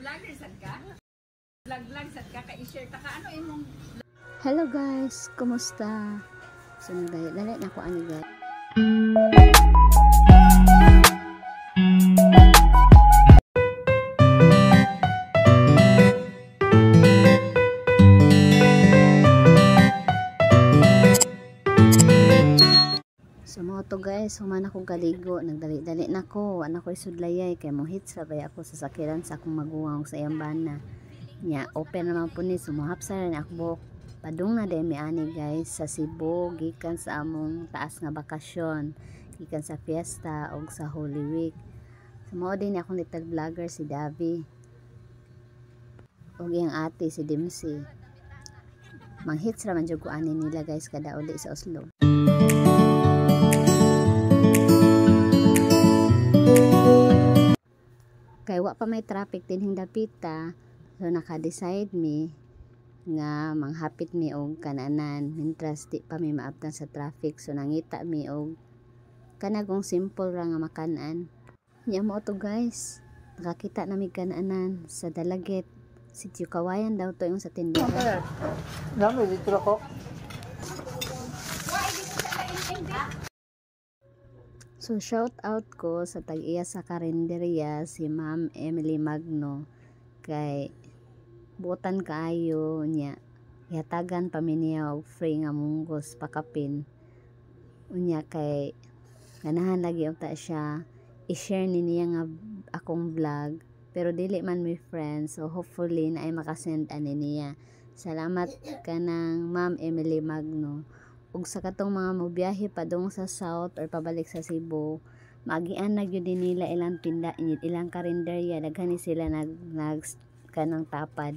Vlog-vlogger sad ka? Vlog-vlog sad ka ka-share ta ka ano imong. Hello guys, kumusta? So nagdali na ko ani guys. So mo to guys, human ako galigo, nagdali-dali na ko, ana ko isudlayay kay mohit sa bay ako sa sakiran sa akong maguwang sa Yambana. Nya open naman po ni sumuhapsa na ako padung na demi ani guys sa Cebu gikan sa among taas nga bakasyon, gikan sa fiesta og sa Holy Week. So mo din akong little vlogger si Davi. Og iyang ate si Dimsi. Manghits raman jud ko ani nila guys kada uli sa Oslo. Kay wa pa may traffic dinhing dapita, so naka-decide mi nga manghapit mi og kananan mintras di pa mi maabtan sa traffic. So nangita mi og kanagong simple ra nga makanan. Nya mo to guys, nakakita na mi kananan sa Dalagit, Sitio Kawayan daw to yung sa tindahan. Dami dito ko. So shout out ko sa tag-iya sa karinderya si Ma'am Emily Magno kay butan kaayo niya ihatagan pa mi niya og free nga munggos pakapin unya kay ganahan lagi unta siya i-share ni niya nga akong vlog pero dili man mi friends, so hopefully na ay makasend ani niya. Salamat kanang Ma'am Emily Magno. Ug sa katong mga mobiyahe padung sa south or pabalik sa Cebu, magian na gyud nila ilang tinda, ilang karinderya, daghan ni sila nag kanang tapad.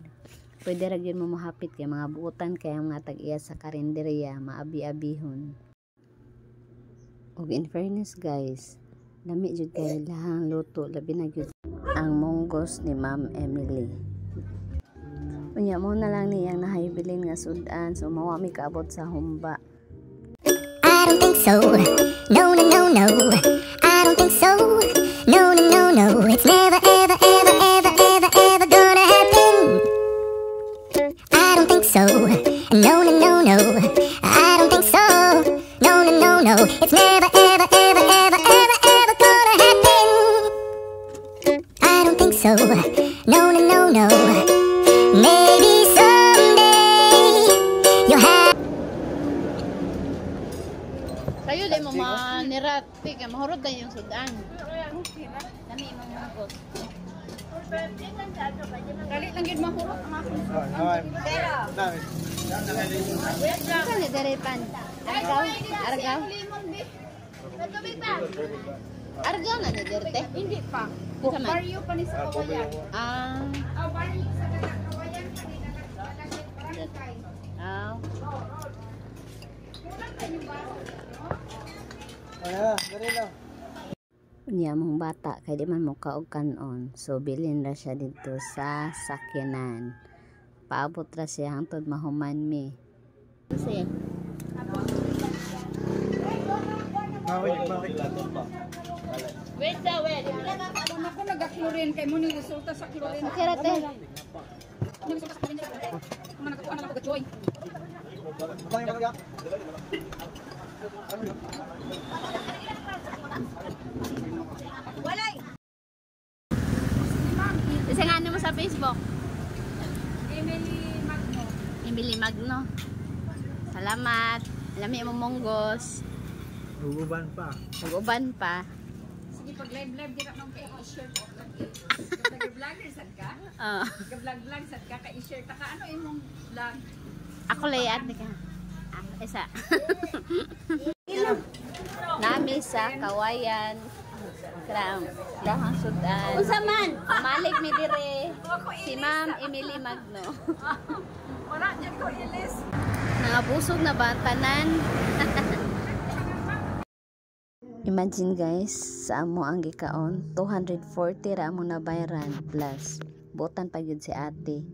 Pwede ra gyud mo mahapit kay mga buutan kay mga tag-iya sa karinderya maabi-abihon. Ug in fairness guys, lami jud kay lahang luto, labi na gyud ang munggos ni Ma'am Emily. Unya mo na lang niyang nahibilin nga sudan, so mawa mi kaabot sa humba. I don't think so. No, no, no, no. I don't think so. No, no, no, no. It's never, ever, ever, ever, ever, ever gonna happen. I don't think so. No, no, no, no. I don't think so. No, no, no, no. It's never, ever, ever, ever, ever, ever gonna happen. I don't think so. No, no, no, no. Maybe someday you'll have. Kayo di mo manirati kaya mahurot na yung sudan. Dami imong magos. Dali lang gid mahurot ang akong. Saan ni derepan? Argaw? Argaw? Argaw na ni derte? Hindi pa. Isa man? Barrio pa ni sa Kawayan. Barrio sa Kawayan pa ni Barangay. Dali lang. Unya mong bata kay di man mo kaog kanon, so bilin ra siya dito sa sakyanan. Paabot ra siya hangtod mahuman mi. Kasi Wait daw, wait. Kung ako nag-chlorine kay mo ni resulta sa chlorine. Okay rate. Ano resulta sa chlorine? Kung nagkuha na lang ako joy. Walay. Isa nga mo sa Facebook. Emily Magno. Emily Magno. Salamat. Lami mo monggos. Uban pa. Nag-uban pa. Sige pag live dira nang kay i-share ko. Nag-vlogger sad ka? Nag-vlog sad ka ka-i-share ta ka ano imong vlog? Ako layat ni ka. Isa. Nami sa Kawayan. Dahang sudan. Unsa man? Malig mi dire. Si Ma'am Emily Magno. Wala dyan ko ilis. Nangabusog na ba ang tanan? imagine guys, sa amo ang gikaon 240 ra mo na bayaran plus butan pa gyud si ate.